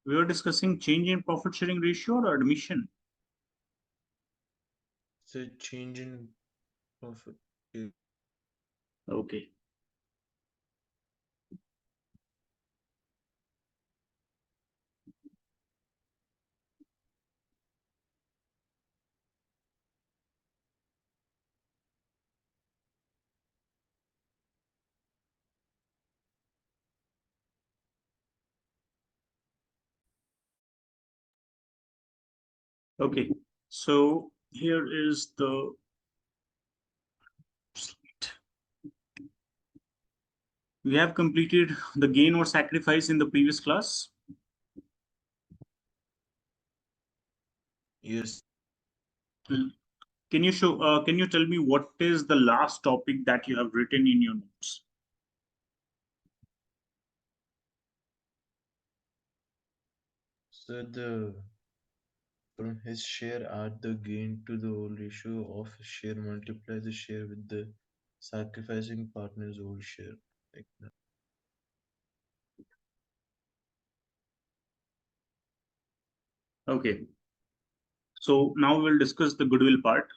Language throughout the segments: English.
We were discussing change in profit sharing ratio or admission. The change in profit. Okay. Okay. So here is the slide. We have completed the gain or sacrifice in the previous class. Yes. Can you show? Can you tell me what is the last topic that you have written in your notes? So from his share add the gain to the whole ratio of his share, multiply the share with the sacrificing partner's whole share. Like that. Okay. So now we'll discuss the goodwill part.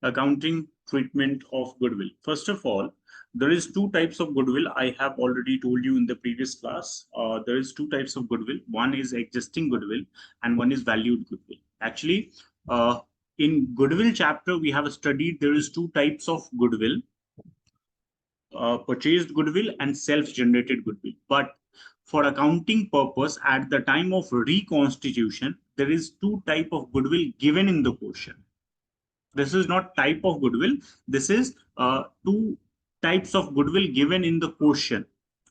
Accounting treatment of goodwill. First of all, there is two types of goodwill. I have already told you in the previous class. There is two types of goodwill. One is existing goodwill and one is valued goodwill. Actually, in goodwill chapter, we have studied there is two types of goodwill, purchased goodwill and self-generated goodwill. But for accounting purpose, at the time of reconstitution, there is two type of goodwill given in the quotient. This is not type of goodwill. This is two types of goodwill given in the quotient.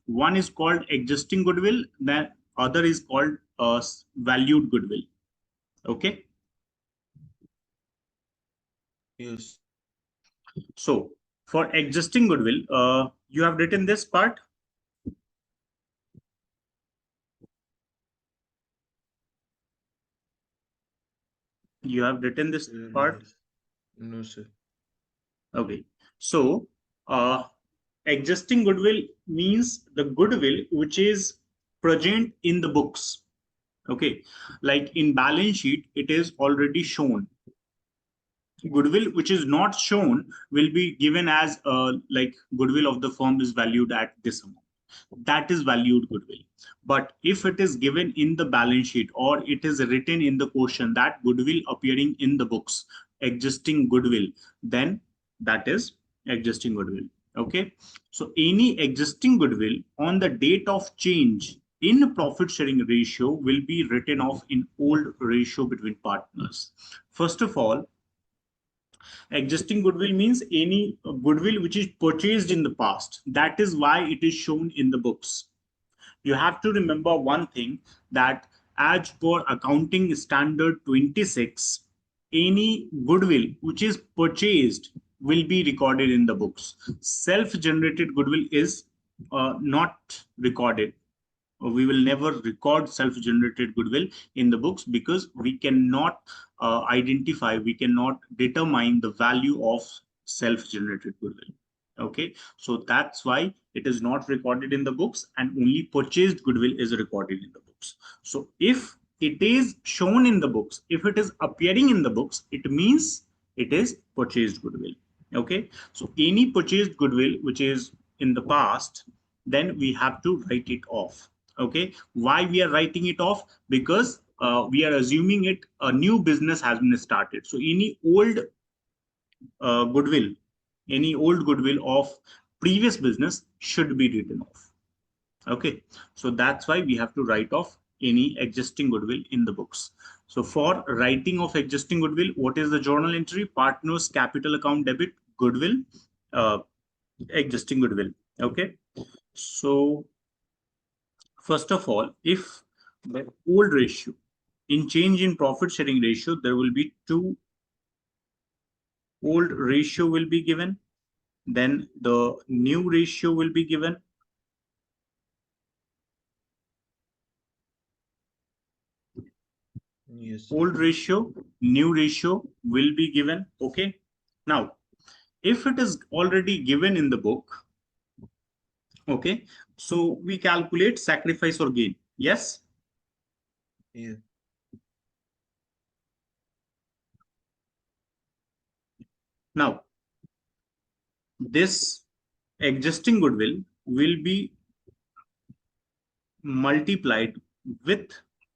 One is called existing goodwill, the other is called valued goodwill. Okay. Yes. So for existing goodwill, you have written this part. You have written this part. Yes. No, sir. Okay. So existing goodwill means the goodwill which is present in the books. Okay, like in balance sheet, it is already shown. Goodwill which is not shown will be given as like goodwill of the firm is valued at this amount. That is valued goodwill. But if it is given in the balance sheet or it is written in the quotient, that goodwill appearing in the books, existing goodwill, then that is existing goodwill. Okay, so any existing goodwill on the date of change in profit sharing ratio will be written off in old ratio between partners. First of all, existing goodwill means any goodwill which is purchased in the past. That is why it is shown in the books. You have to remember one thing, that as per accounting standard 26, any goodwill which is purchased will be recorded in the books. Self-generated goodwill is not recorded. We will never record self-generated goodwill in the books because we cannot identify, we cannot determine the value of self-generated goodwill. Okay, so that's why it is not recorded in the books and only purchased goodwill is recorded in the books. So if it is shown in the books, if it is appearing in the books, it means it is purchased goodwill. Okay, so any purchased goodwill which is in the past, then we have to write it off. Okay, why we are writing it off? Because we are assuming it a new business has been started. So any old goodwill, any old goodwill of previous business should be written off. Okay, so that's why we have to write off any existing goodwill in the books. So for writing of existing goodwill, what is the journal entry? Partners capital account debit goodwill, uh, existing goodwill. Okay, so first of all, if the old ratio in change in profit sharing ratio, there will be two old ratio will be given, then the new ratio will be given. Yes. Old ratio, new ratio will be given. Okay. Now, if it is already given in the book, okay, so we calculate sacrifice or gain. Yes. Yeah. Now, this existing goodwill will be multiplied with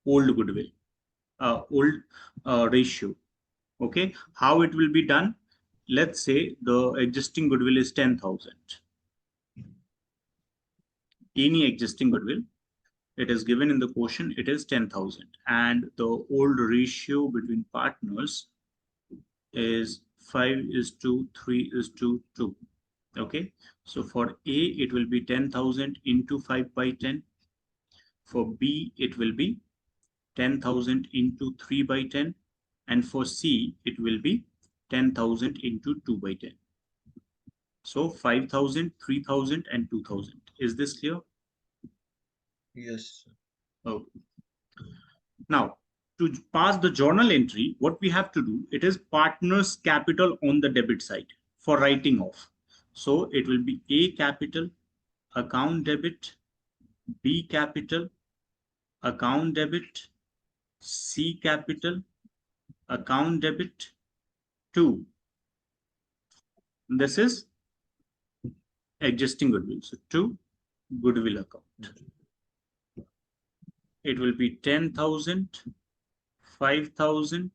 old goodwill, old ratio. Okay, how it will be done? Let's say the existing goodwill is 10,000. Any existing goodwill, it is given in the quotient, it is 10,000. And the old ratio between partners is 5 is to 3 is to 2. Okay, so for A, it will be 10,000 into 5 by 10. For B, it will be 10,000 into 3 by 10. And for C, it will be 10,000 into 2 by 10. So 5,000, 3,000, and 2,000. Is this clear? Yes. Oh. Now, to pass the journal entry, what we have to do, it is partners capital on the debit side for writing off. So it will be A capital, account debit, B capital, account debit, C capital, account debit, 2. This is existing goodwill. So 2, goodwill account. It will be 10,000, 5,000,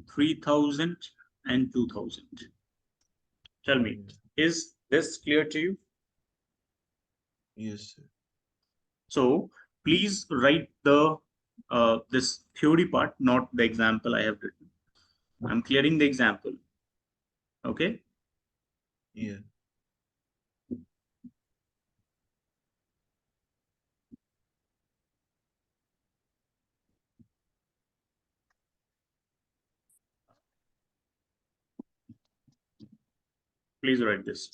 3,000, and 2,000. Tell me, Yeah. is this clear to you? Yes. So please write the this theory part, not the example I have written. I'm clearing the example. Okay, Yeah. please write this.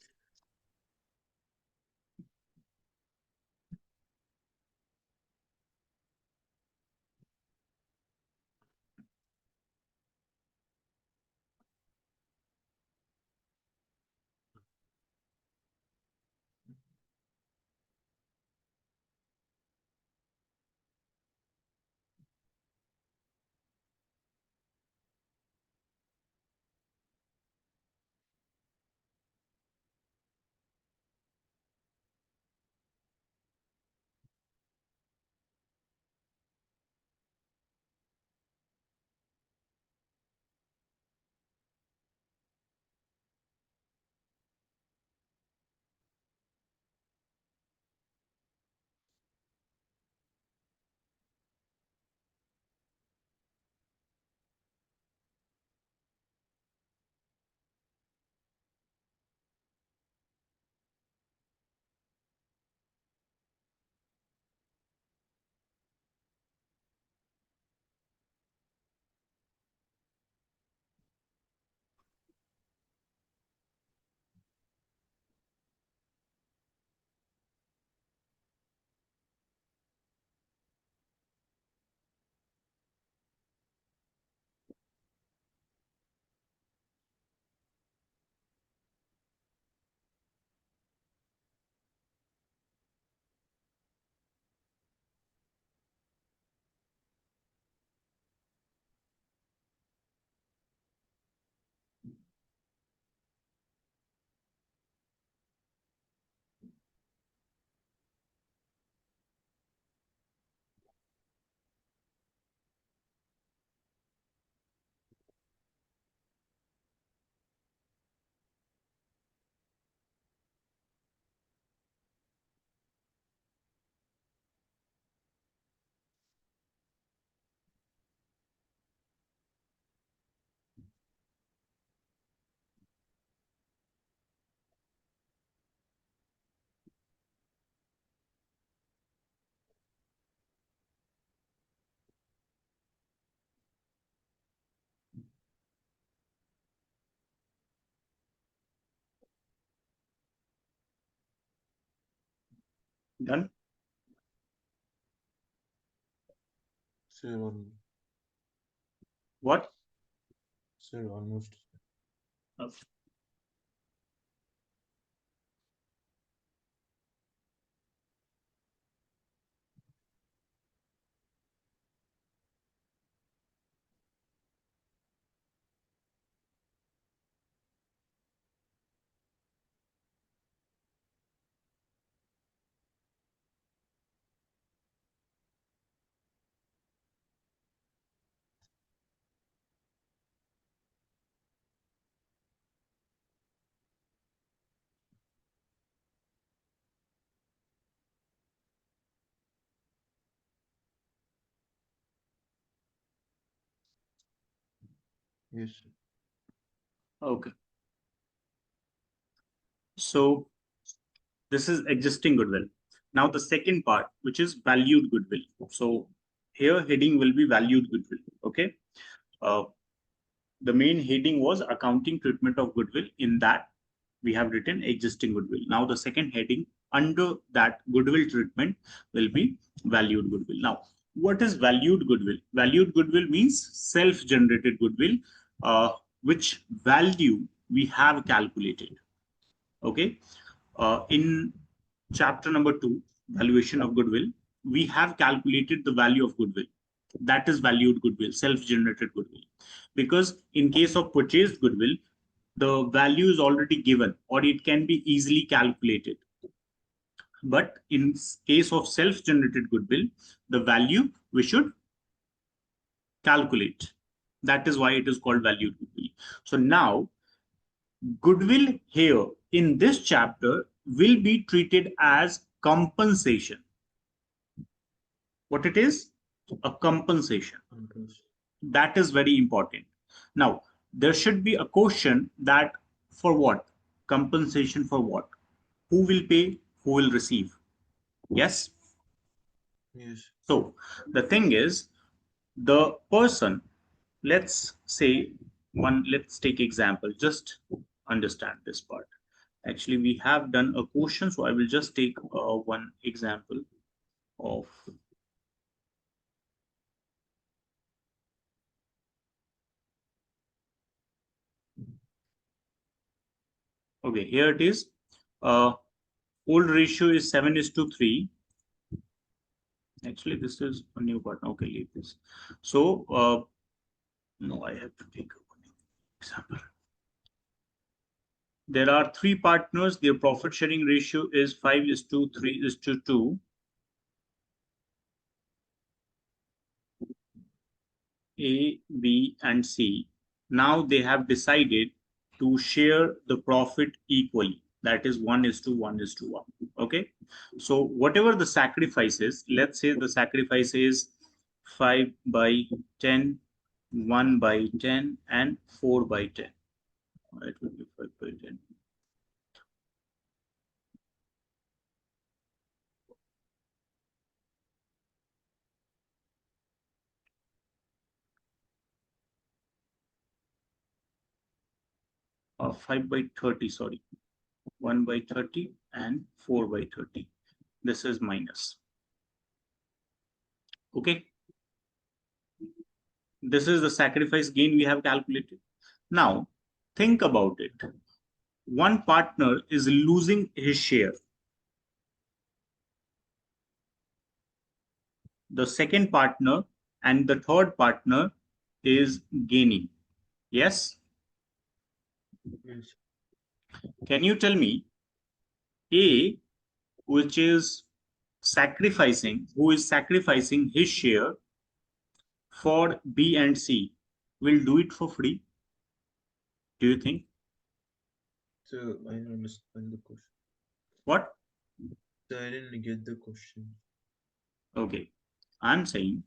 Done. Sir, What? sir, almost. Okay. Yes, sir. Okay. So this is existing goodwill. Now the second part, which is valued goodwill. So here heading will be valued goodwill. Okay. Uh, the main heading was accounting treatment of goodwill. In that we have written existing goodwill. Now the second heading under that goodwill treatment will be valued goodwill. Now, what is valued goodwill? Valued goodwill means self-generated goodwill, which value we have calculated. Okay. In chapter number 2, valuation of goodwill, we have calculated the value of goodwill. That is valued goodwill, self-generated goodwill. Because in case of purchased goodwill, the value is already given or it can be easily calculated. But in case of self-generated goodwill, the value we should calculate. That is why it is called valued goodwill. So now goodwill here in this chapter will be treated as compensation. What it is? A compensation. Compulsion. That is very important. Now, there should be a question that for what? Compensation for what? Who will pay? Who will receive? Yes. Yes. So the thing is, the person, let's say let's take example, just understand this part. Actually, we have done a question, so I will just take one example of, okay, here it is. Uh, old ratio is 7 is to 3. Actually, this is a new part. Okay, leave this. So, no, I have to take one example. There are three partners. Their profit sharing ratio is 5 is to 3 is to 2. A, B, and C. Now they have decided to share the profit equally. That is 1 is to 1 is to 1. Okay. So whatever the sacrifice is, let's say the sacrifice is 5 by 10, 1 by 10, and 4 by 10. It will be 5 by 10. Or 5 by 30, sorry. 1 by 30 and 4 by 30. This is minus. Okay. This is the sacrifice gain we have calculated. Now, think about it. One partner is losing his share. The second partner and the third partner is gaining. Yes? Yes. Can you tell me A, which is who is sacrificing his share for B and C, will do it for free? Do you think? So I don't understand the question. What? So I didn't get the question. Okay. I'm saying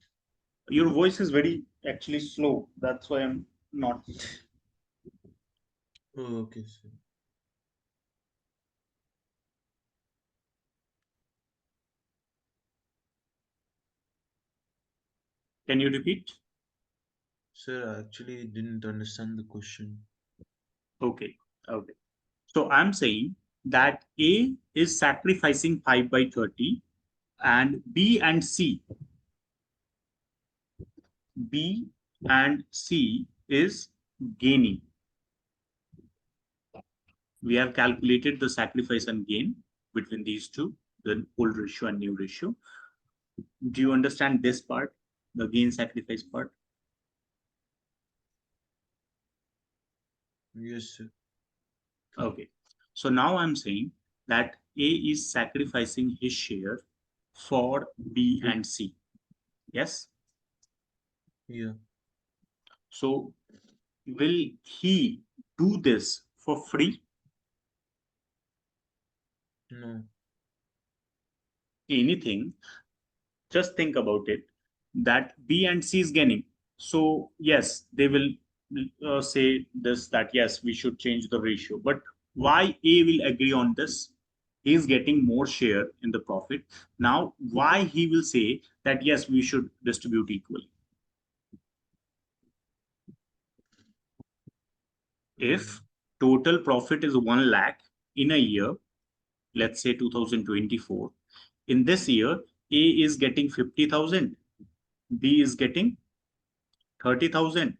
your voice is very actually slow. That's why I'm not. Oh, okay, sir. Can you repeat? Sir, I actually didn't understand the question. Okay. Okay. So I'm saying that A is sacrificing 5 by 30 and B and C is gaining. We have calculated the sacrifice and gain between these two, the old ratio and new ratio. Do you understand this part, the gain sacrifice part? Yes, sir. Okay. So now I'm saying that A is sacrificing his share for B and C. Yes. Yeah. So will he do this for free? No. Anything. Just think about it that B and C is gaining. So yes, they will say this, that yes, we should change the ratio. But why A will agree on this? He is getting more share in the profit. Now, why he will say that yes, we should distribute equally? Mm, If total profit is 1 lakh in a year, let's say 2024, in this year, A is getting 50,000, B is getting 30,000,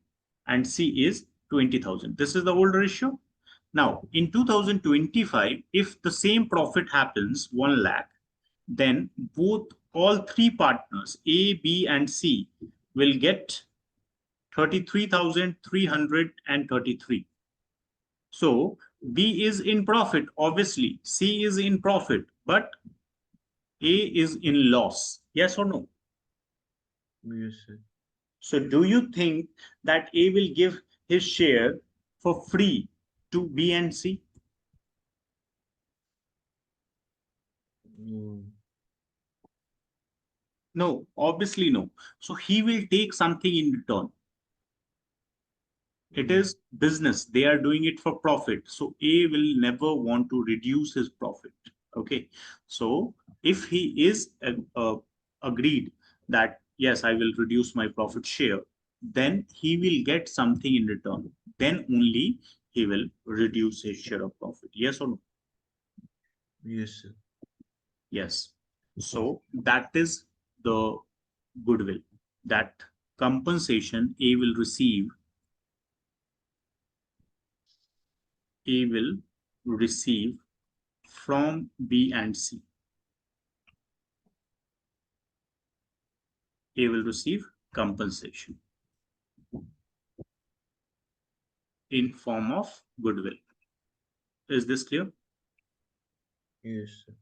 and C is 20,000. This is the old ratio. Now, in 2025, if the same profit happens 1 lakh, then both all three partners, A, B, and C, will get 33,333. So B is in profit, obviously, C is in profit, but A is in loss. Yes or no? yes, sir. So do you think that A will give his share for free to B and C? Mm, No, obviously no. So he will take something in return. It mm, is business. They are doing it for profit. So A will never want to reduce his profit. Okay. So if he is agreed that, yes, I will reduce my profit share, then he will get something in return. Then only he will reduce his share of profit. Yes or no? yes, sir. Yes. So that is the goodwill. That compensation A will receive from B and C. A will receive compensation in form of goodwill. Is this clear? Yes, sir.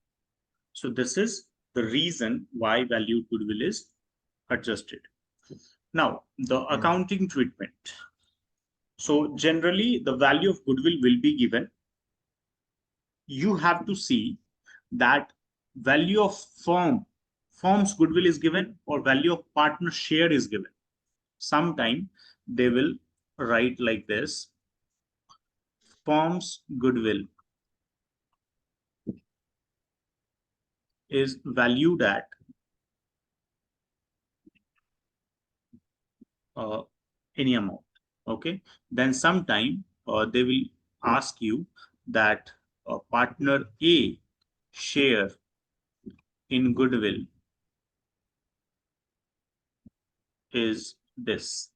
So this is the reason why valued goodwill is adjusted. Now, the Mm, accounting treatment. So generally, the value of goodwill will be given. You have to see that value of firm's goodwill is given or value of partner share is given. Sometime they will write like this: firm's goodwill is valued at uh, any amount. Okay. Then sometime they will ask you that partner A share in goodwill is this.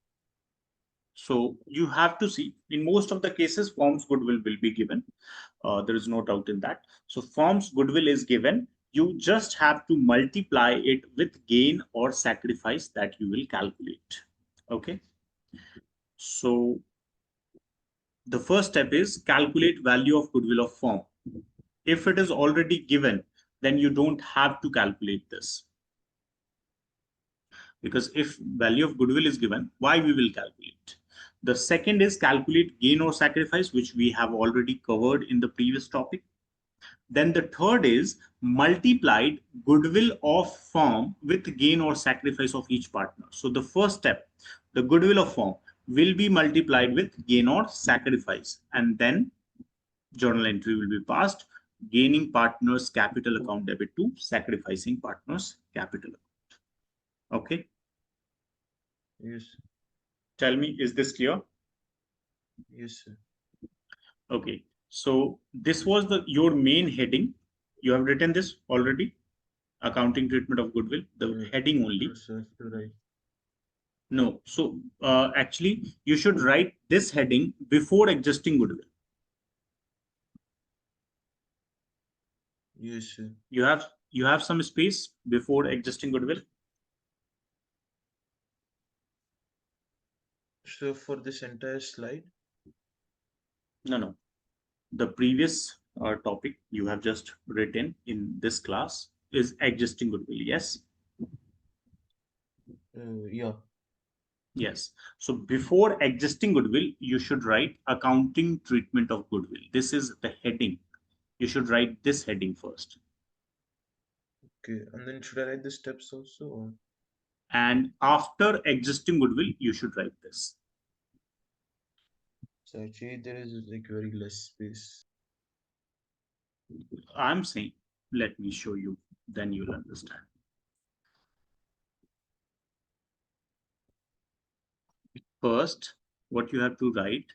So you have to see, in most of the cases, firm's goodwill will be given. There is no doubt in that. So firm's goodwill is given. You just have to multiply it with gain or sacrifice that you will calculate. Okay. So the first step is calculate value of goodwill of firm. If it is already given, then you don't have to calculate this, because if value of goodwill is given, why we will calculate? The second is calculate gain or sacrifice, which we have already covered in the previous topic. Then the third is multiplied goodwill of firm with gain or sacrifice of each partner. So the first step, the goodwill of firm will be multiplied with gain or sacrifice, and then journal entry will be passed: gaining partners capital account debit to sacrificing partners capital. Okay. yes, Tell me, is this clear? yes, sir. Okay. So this was the your main heading. You have written this already. Accounting treatment of goodwill. The Uh, heading no, only. sir. You're right. No. So actually, you should write this heading before adjusting goodwill. Yes, sir. You have some space before adjusting goodwill. So for this entire slide, No, no. The previous topic you have just written in this class is adjusting goodwill. Yes. yeah, Yes. So before adjusting goodwill, you should write accounting treatment of goodwill. This is the heading. You should write this heading first. okay. And then should I write the steps also? Or? And after adjusting goodwill, you should write this. So actually, there is like very less space. I'm saying, let me show you, then you'll understand. First, what you have to write,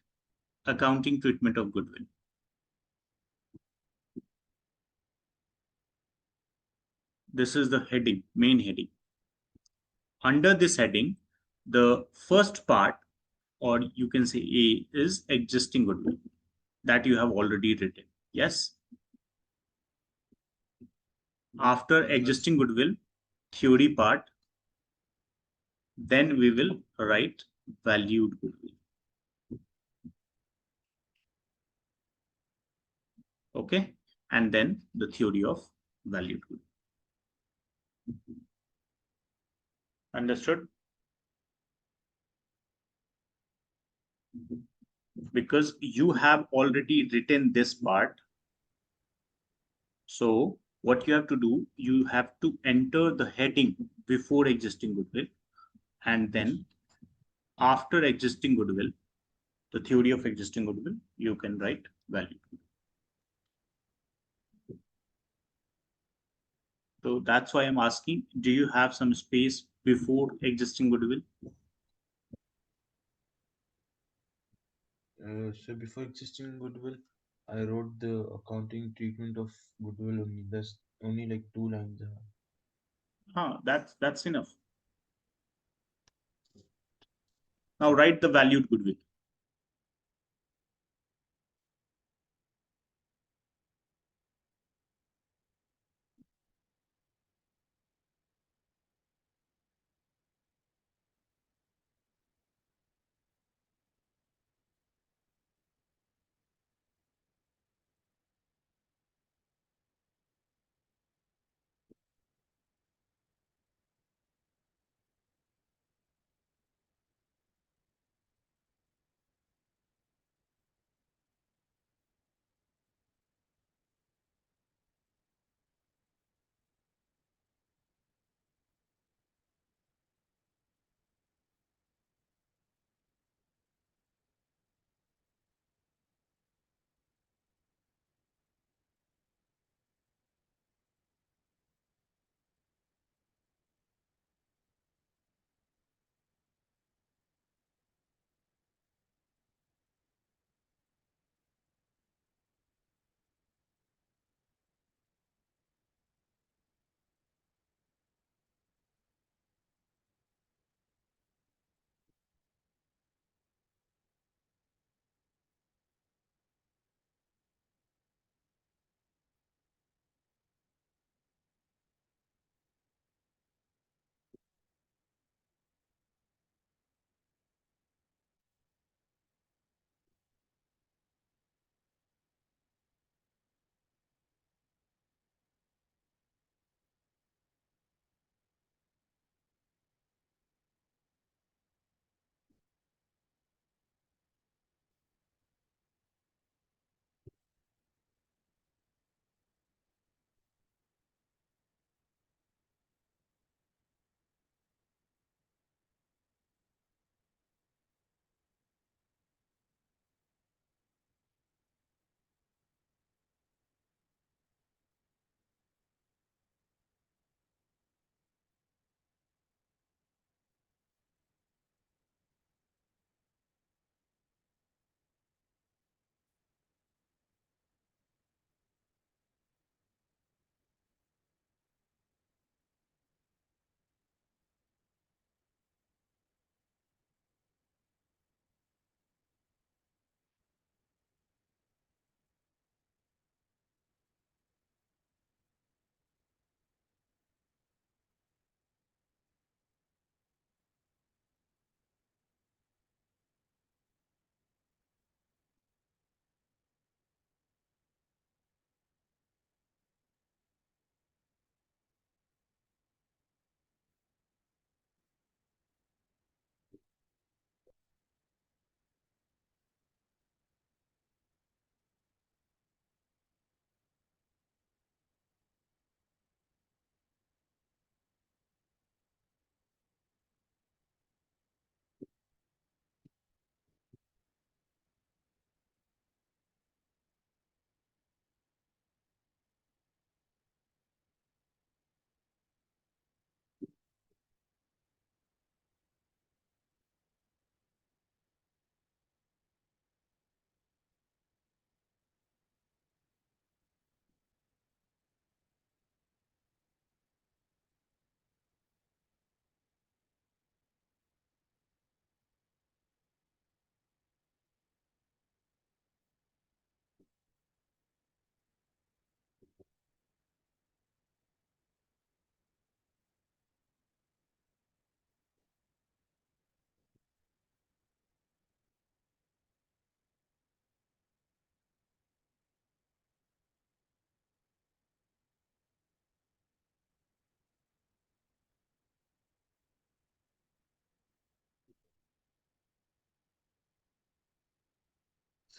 accounting treatment of goodwill. This is the heading, main heading. Under this heading, the first part, or you can say A, is existing goodwill that you have already written. Yes. After Yes. existing goodwill, theory part, then we will write valued goodwill. Okay. And then the theory of valued goodwill. Understood? Because you have already written this part. So what you have to do, you have to enter the heading before existing goodwill, and then after existing goodwill, the theory of existing goodwill, you can write value. So that's why I'm asking, do you have some space before existing goodwill? So before existing goodwill, I wrote the accounting treatment of goodwill only. That's only like two lines. That's enough. Now write the valued goodwill.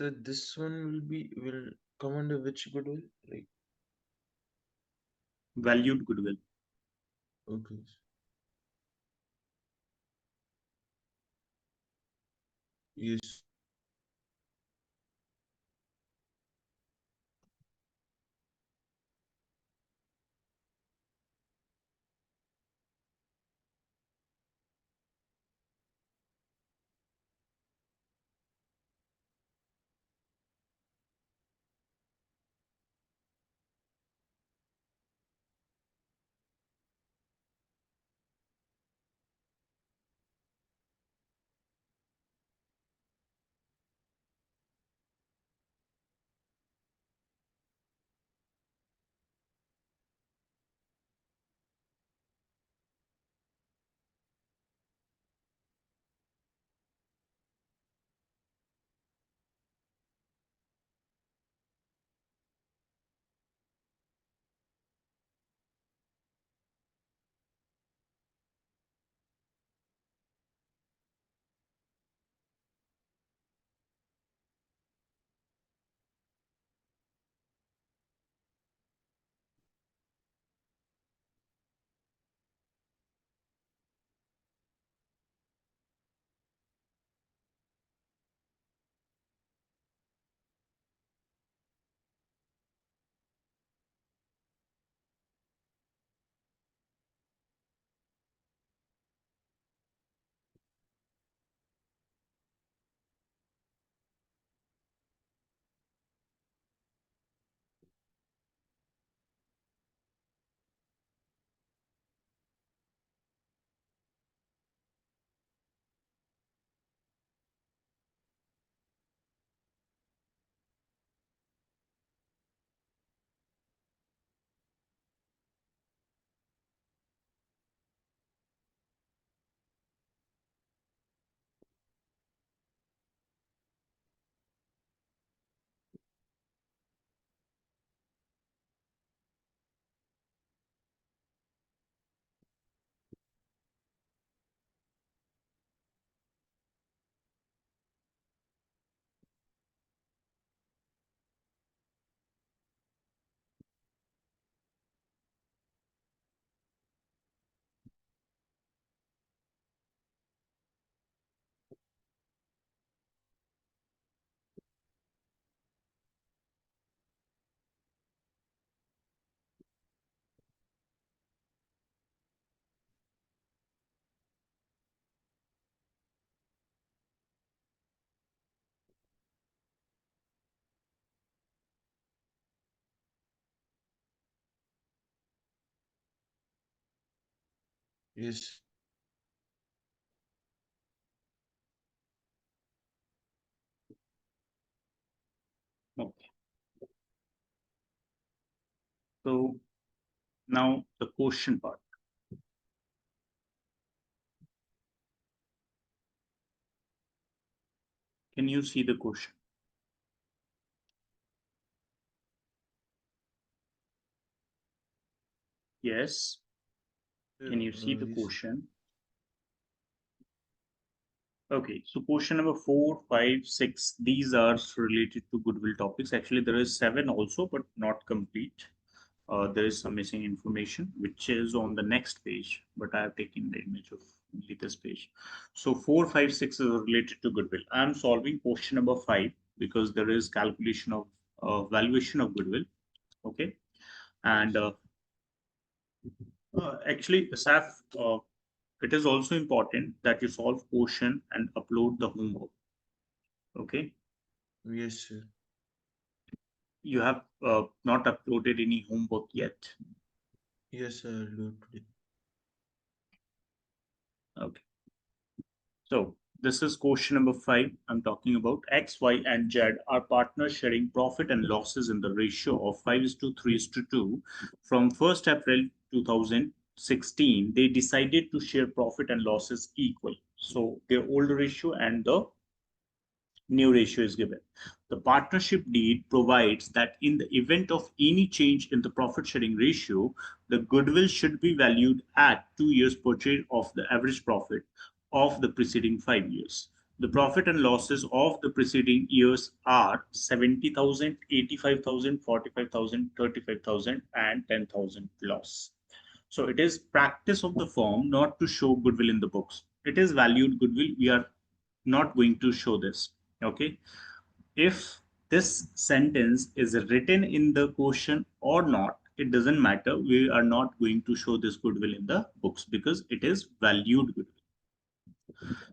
So this one will come under which goodwill? Like, Valued goodwill. okay. Yes. Yes. Okay. So now the question part. Can you see the question? Yes. Can you see the Yes. question? Okay, so question number 4, 5, 6, these are related to goodwill topics. Actually, there is 7 also, but not complete. There is some missing information, which is on the next page, but I have taken the image of only this page. So 4, 5, 6 is related to goodwill. I am solving question number 5 because there is calculation of valuation of goodwill. Okay, and Yes. actually, Saf, it is also important that you solve question and upload the homework. Okay, Yes, sir. you have not uploaded any homework yet. Yes, sir. I'll do it today. Okay. So this is question number 5. I'm talking about X, Y, and Z are partners sharing profit and losses in the ratio of 5:3:2. From 1st April 2016, they decided to share profit and losses equal. So their old ratio and the new ratio is given. The partnership deed provides that in the event of any change in the profit sharing ratio, the goodwill should be valued at 2 years purchase of the average profit of the preceding 5 years. The profit and losses of the preceding years are 70,000, 85,000, 45,000, 35,000, and 10,000 loss. So it is practice of the firm not to show goodwill in the books. It is valued goodwill. We are not going to show this. Okay. If this sentence is written in the question or not, it doesn't matter. We are not going to show this goodwill in the books because it is valued goodwill.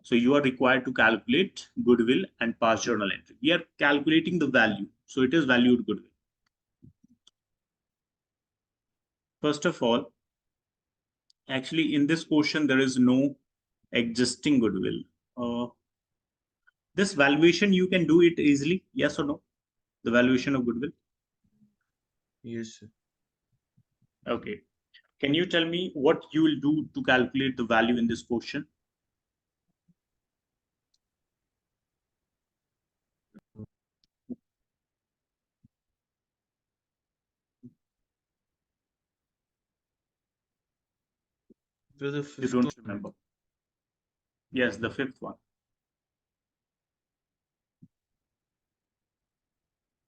So you are required to calculate goodwill and past journal entry. We are calculating the value. So it is valued goodwill. First of all, actually in this question, there is no existing goodwill. This valuation, you can do it easily. Yes or no? The valuation of goodwill. Yes, sir. Okay. Can you tell me what you will do to calculate the value in this question? For the You fifth don't one, remember. Yes, the fifth one.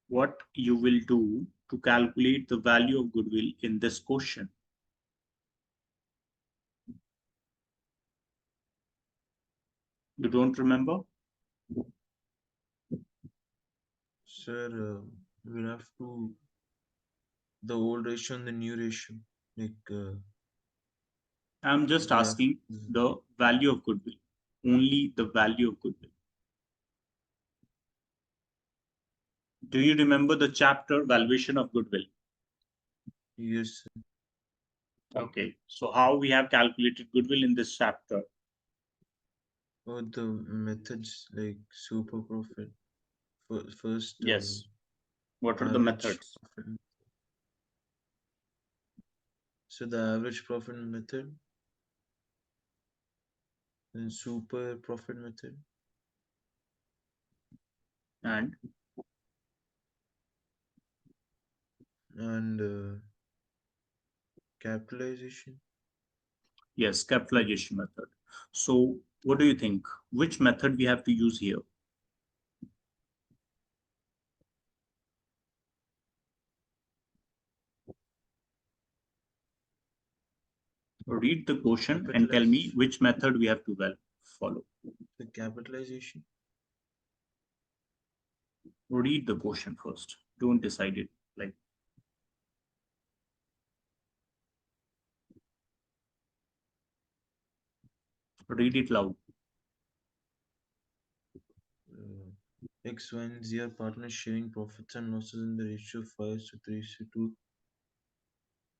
What you will do to calculate the value of goodwill in this question? You don't remember? sir, we'll have to the old ratio and the new ratio. Like I'm just we have asking the value of goodwill. Only the value of goodwill. Do you remember the chapter valuation of goodwill? yes, Okay. So how we have calculated goodwill in this chapter? or the methods like super profit. First, Yes. What are the average methods? profit. So the average profit method, then super profit method, And and capitalization. yes, capitalization method. So what do you think? Which method we have to use here? Read the question and tell me Capitalization. which method we have to follow. The capitalization. Read the question first. Don't decide it. Like, read it loud. X, Y, and Z are partners sharing profits and losses in the ratio of 5 to 3 to 2.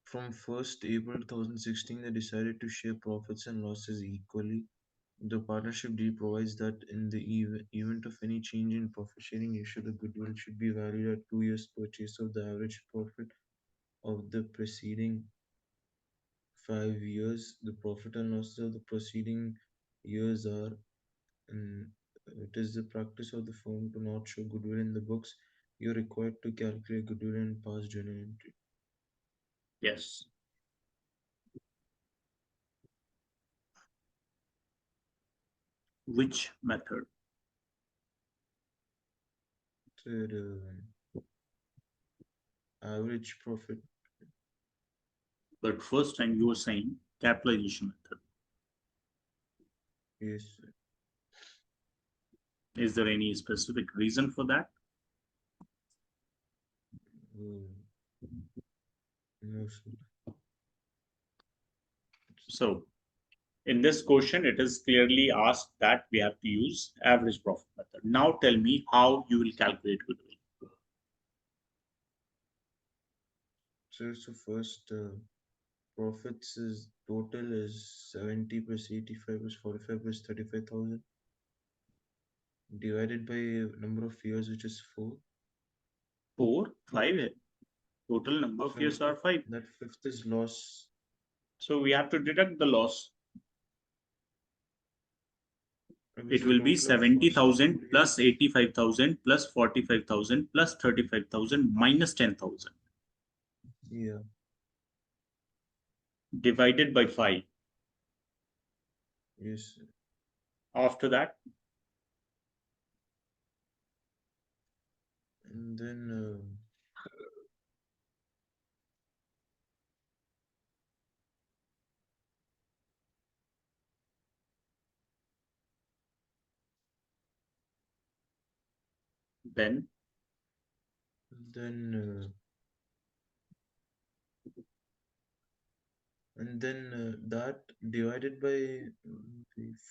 From 1st April 2016, they decided to share profits and losses equally. The partnership deal provides that in the event of any change in profit sharing ratio, the goodwill should be valued at 2 years' purchase of the average profit of the preceding 5 years. The profit and losses of the preceding years are, and it is the practice of the firm to not show goodwill in the books. You're required to calculate goodwill and past journal entry. Yes. Which method? The average profit. But first time you were saying capitalization method. Yes, Is there any specific reason for that? uh, no, sir. So in this question, it is clearly asked that we have to use average profit method. Now tell me how you will calculate goodwill. So first, profits is total is 70 plus 85 plus 45 plus 35,000 divided by number of years, which is 4. Four, five. Total number of years Fifth, are five. that fifth is loss. So we have to deduct the loss. Okay, It so will be total of loss is 70,000 plus 85,000 plus 45,000 plus 35,000 minus 10,000 yeah, divided by 5. yes, After that, And then Then then that divided by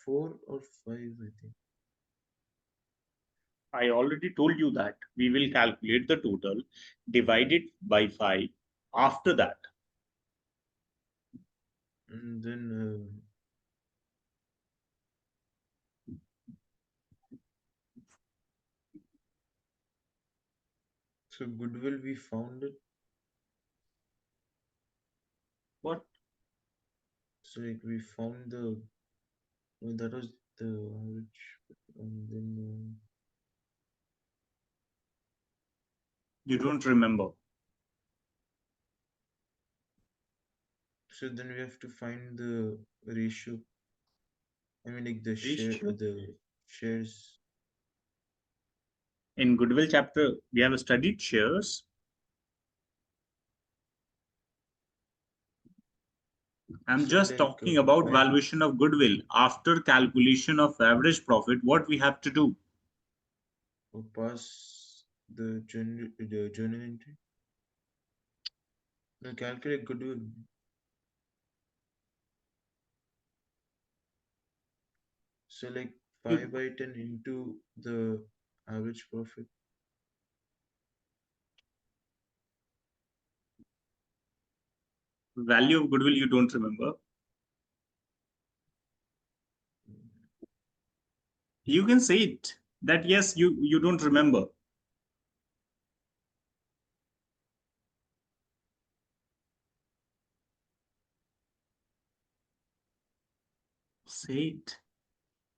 4 or 5, I think. I already told you that we will calculate the total, divide it by 5. After that, And then so goodwill we found it. what? So like we found the that was the average, and then You don't remember. so then we have to find the ratio. I mean like Ratio. the shares. In goodwill chapter, we have studied shares. I'm So just like talking about five valuation of goodwill after calculation of average profit. What we have to do? pass the journal entry. No, calculate goodwill. So like You, 5/10 into the average profit. value of goodwill you don't remember. You can say it that yes, you don't remember. Say it.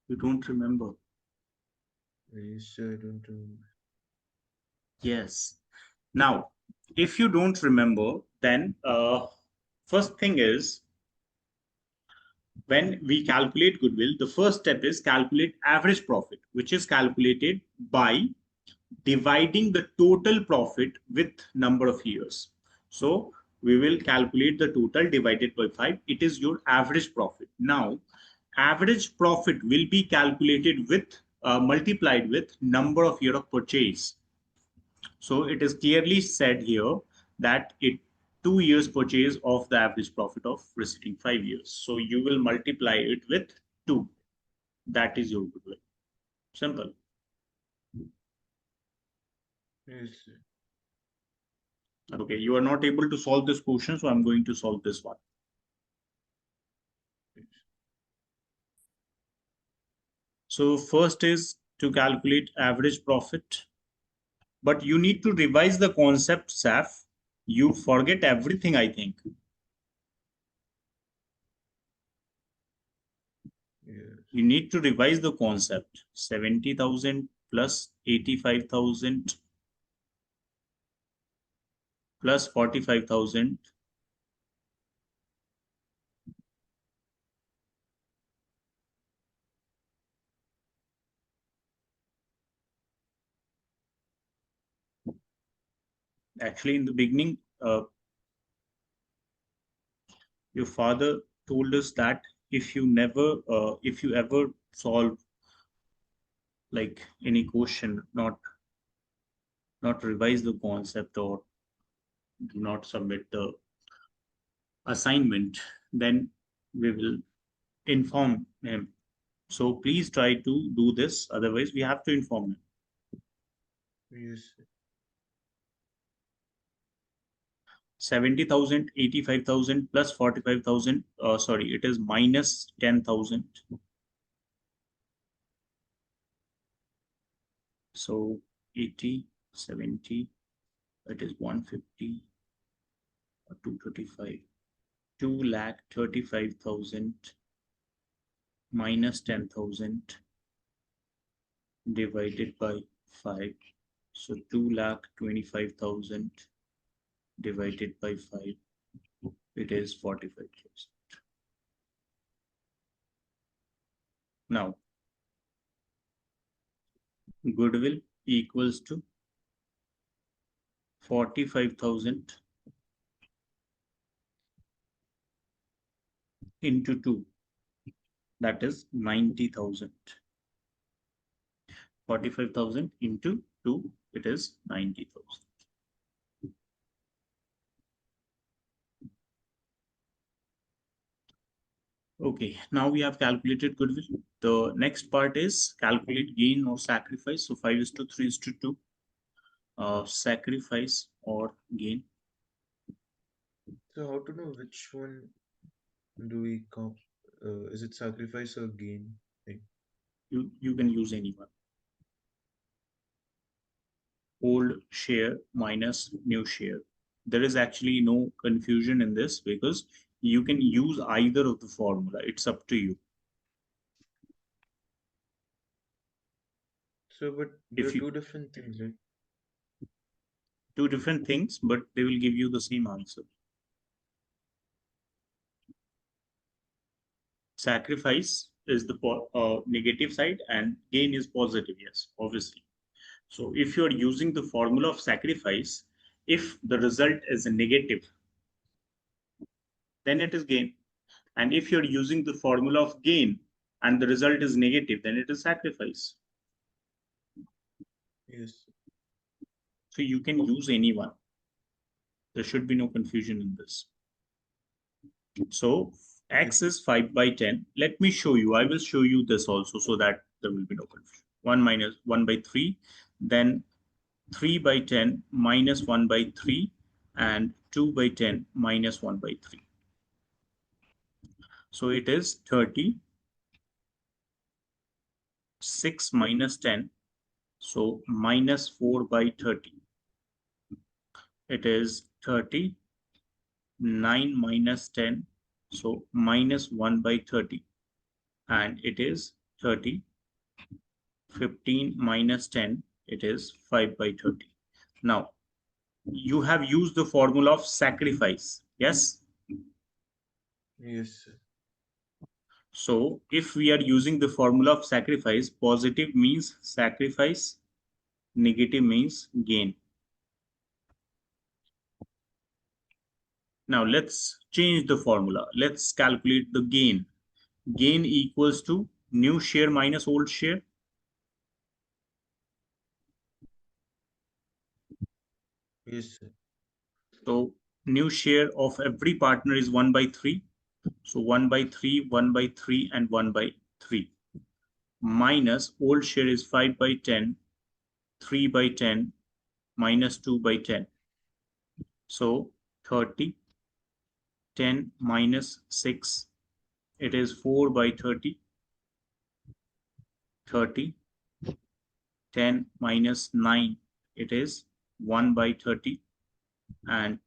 You don't remember. Yes, I don't remember. Yes. Now, if you don't remember, then first thing is when we calculate goodwill, the first step is calculate average profit, which is calculated by dividing the total profit with number of years. So we will calculate the total divided by 5. It is your average profit. Now, average profit will be calculated with multiplied with number of year of purchase. So it is clearly said here that it 2 years purchase of the average profit of preceding 5 years. So you will multiply it with 2. That is your goodwill. Simple. Yes, Okay, you are not able to solve this question, so I'm going to solve this one. yes. So first is to calculate average profit, but you need to revise the concept, Saf. You forget everything, I think. Yes. You need to revise the concept. 70,000 plus 85,000 plus 45,000. Actually, in the beginning, your father told us that if you ever solve like any question, not revise the concept or do not submit the assignment, then we will inform him. So please try to do this. Otherwise, we have to inform him. Yes. 70,000, 85,000 plus 45,000. Sorry, it is minus 10,000. So 80, 70, that is 150, 235, 2,35,000 minus 10,000 divided by 5. So 2,25,000 divided by 5. It is 45,000. Now, goodwill equals to 45,000 into 2, that is 90,000. 45,000 into 2, it is 90,000. Okay, now we have calculated goodwill. The next part is calculate gain or sacrifice. So 5:3:2, sacrifice or gain. So how to know which one do we comp? Is it sacrifice or gain? Like, You can use any one. Old share minus new share. There is actually no confusion in this because you can use either of the formula. It's up to you. so, but they're If you two different things, right? two different things, but they will give you the same answer. Sacrifice is the negative side and gain is positive. Yes, obviously. So if you are using the formula of sacrifice, if the result is a negative, then it is gain. And if you're using the formula of gain and the result is negative, then it is sacrifice. Yes. So you can use any one. There should be no confusion in this. So Yes. x is 5/10. Let me show you. I will show you this also so that there will be no confusion. 1 minus 1/3, then 3/10 minus 1/3, and 2/10 minus 1/3. So it is 30. 6 minus 10. So minus 4/30. It is 30. 9 minus 10. So minus 1/30. And it is 30. 15 minus 10. It is 5/30. Now, you have used the formula of sacrifice. Yes. Yes. So if we are using the formula of sacrifice, positive means sacrifice, negative means gain. Now let's change the formula. Let's calculate the gain. Gain equals to new share minus old share. Yes. So new share of every partner is 1/3. So 1/3, 1/3, and 1/3. Minus old share is 5/10, 3/10, minus 2/10. So 30, 10 minus 6, it is 4/30. 30, 10 minus 9, it is 1/30. And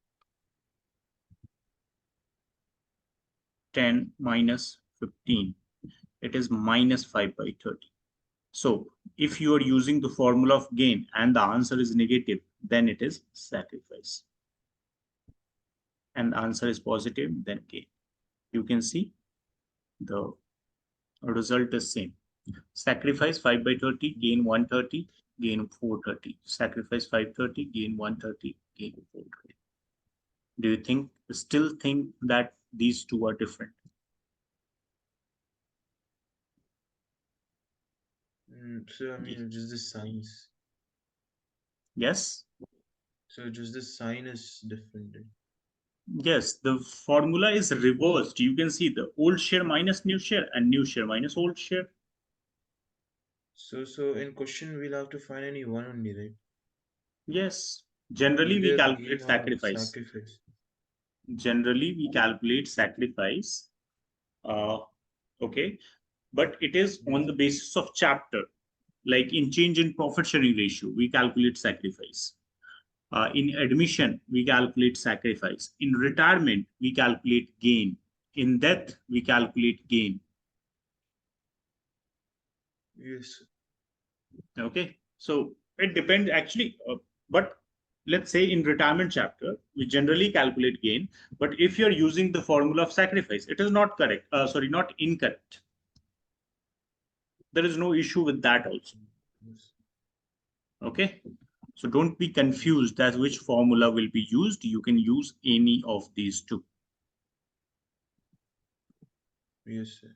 10 minus 15, it is minus 5/30. So if you are using the formula of gain and the answer is negative, then it is sacrifice. And the answer is positive, then gain. You can see the result is same. Sacrifice 5/30, gain 130, gain 430. Sacrifice 530, gain 130, gain 430. Do you still think that these two are different? So I mean, just the signs. Yes. So just the sign is different, right? Yes, the formula is reversed. You can see the old share minus new share and new share minus old share. So in question we'll have to find any one only, right? Yes. Generally, we Either calculate gain or sacrifice. sacrifice. Generally, we calculate sacrifice. Uh, okay. But it is on Yes. the basis of chapter. Like in change in profit sharing ratio, we calculate sacrifice. In admission, we calculate sacrifice. In retirement, we calculate gain. In death, we calculate gain. Yes. Okay, so it depends actually, but let's say in retirement chapter, we generally calculate gain. But if you're using the formula of sacrifice, it is not correct. Sorry, not incorrect. There is no issue with that also. Yes. Okay. So don't be confused as which formula will be used. You can use any of these two. Yes, sir.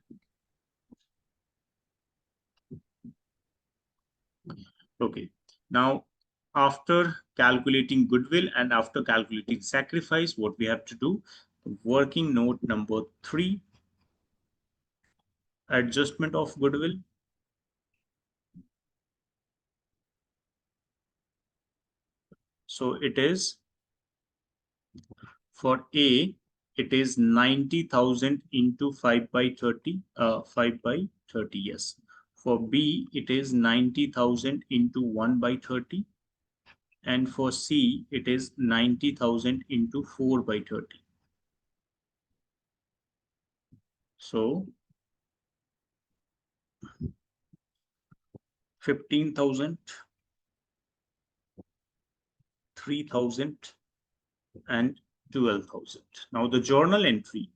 Okay. Now, after calculating goodwill and after calculating sacrifice, what we have to do, working note number 3, adjustment of goodwill. So it is for A, it is 90,000 into 5 by 30, 5 by 30, yes. For B, it is 90,000 into 1 by 30. And for C, it is 90,000 into 4 by 30. So 15,000, 3,000, and 12,000. Now the journal entry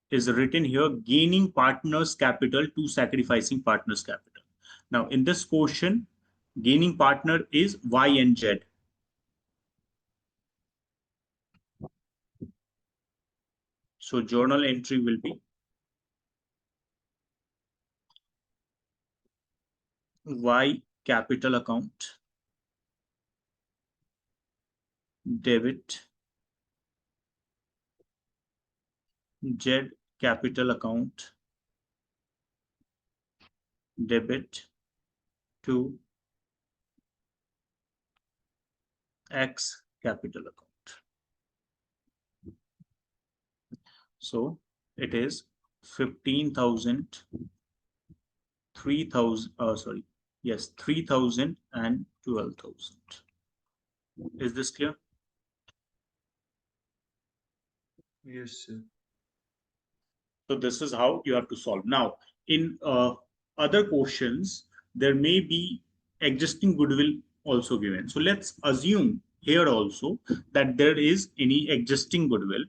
is written here, gaining partners capital to sacrificing partners capital. Now in this portion, gaining partner is Y and Z. So journal entry will be Y capital account, debit, Z capital account, debit to X capital account. So it is 15,000, 3,000, sorry, yes, 3,000 and 12,000. Is this clear? Yes, sir. So this is how you have to solve. Now, in other questions, there may be existing goodwill also given. So let's assume here also that there is any existing goodwill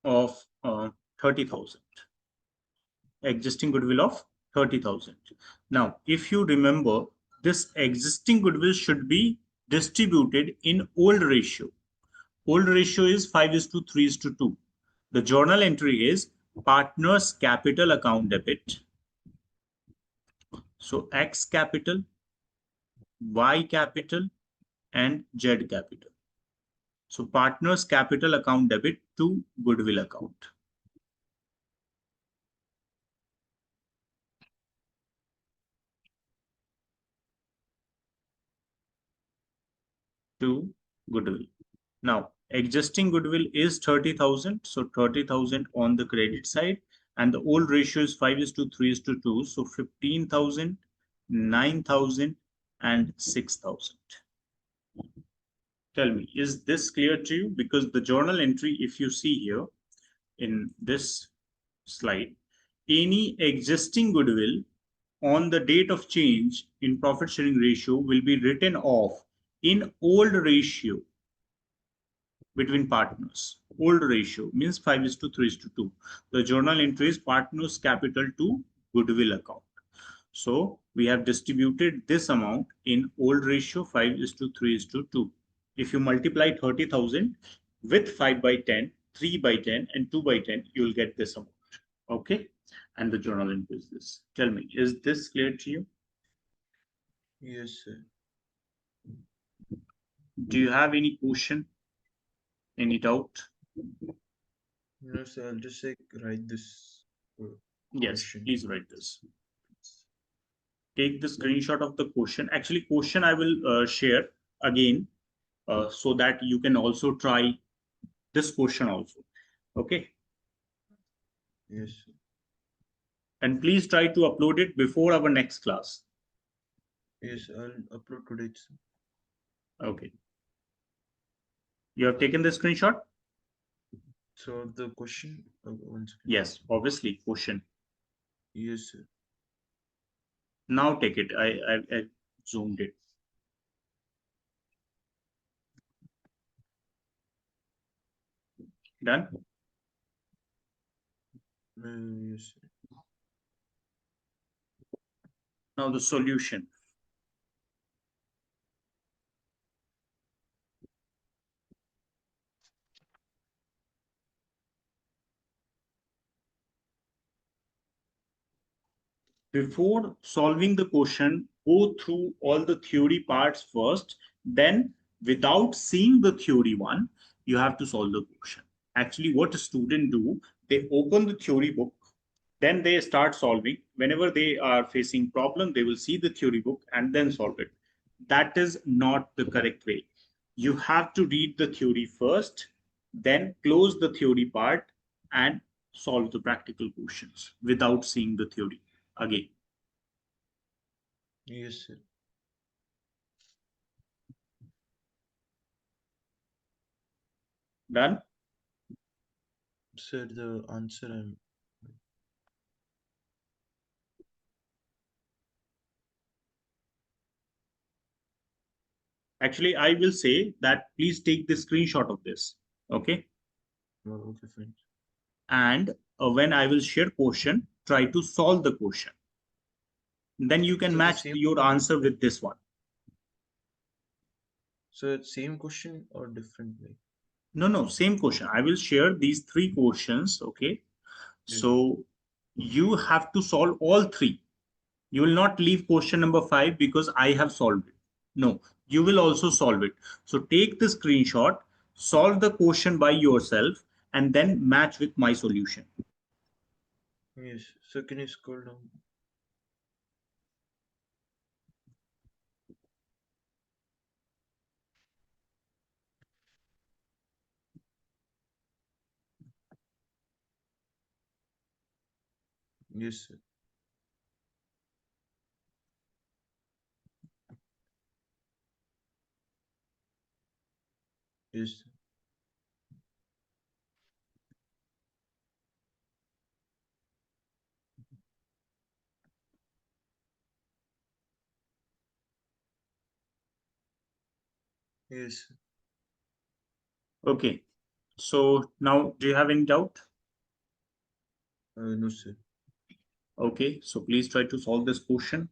of 30,000. Existing goodwill of 30,000. Now, if you remember, this existing goodwill should be distributed in old ratio. Old ratio is 5 is to 3 is to 2. The journal entry is partners capital account debit. So X capital, Y capital, and Z capital. So partners capital account debit to goodwill account. To goodwill. Now, existing goodwill is 30,000. So 30,000 on the credit side. And the old ratio is 5 is to 3 is to 2. So 15,000, 9,000, and 6,000. Tell me, is this clear to you? Because the journal entry, if you see here in this slide, any existing goodwill on the date of change in profit sharing ratio will be written off in old ratio between partners. Old ratio means 5 is to 3 is to 2. The journal entry is partners capital to goodwill account. So we have distributed this amount in old ratio 5 is to 3 is to 2. If you multiply 30,000 with 5 by 10, 3 by 10, and 2 by 10, you will get this amount. Okay. And the journal entry is this. Tell me, is this clear to you? Yes, sir. Do you have any question? Any doubt? No, sir. I'll just like write this uh, Yes, question. please write this. Take the screenshot of the question. Actually, question I will share again so that you can also try this question also. Okay. Yes, sir. And please try to upload it before our next class. Yes, I'll upload today, sir. Okay. You have taken the screenshot? So the question, one second. Yes, obviously, question. Yes, sir. Now take it. I zoomed it. Done? Yes, sir. Now the solution. Before solving the question, go through all the theory parts first. Then, without seeing the theory one, you have to solve the question. Actually, what a student do, they open the theory book, then they start solving. Whenever they are facing problem, they will see the theory book and then solve it. That is not the correct way. You have to read the theory first, then close the theory part and solve the practical questions without seeing the theory again. Yes, sir. Done? Sir, the answer I'm Actually, I will say that please take the screenshot of this. Okay. okay, fine. And when I will share question, try to solve the question. Then you can So the match same, your answer with this one. so same question or different way? No, no, same question. I will share these three questions. Okay. Yes, So you have to solve all three. You will not leave question number 5 because I have solved it. No, you will also solve it. So take the screenshot, solve the question by yourself, and then match with my solution. yes. So can you scroll down? Yes, sir. Yes, sir. Yes, sir. Okay. So now, do you have any doubt? No, sir. Okay. So please try to solve this question.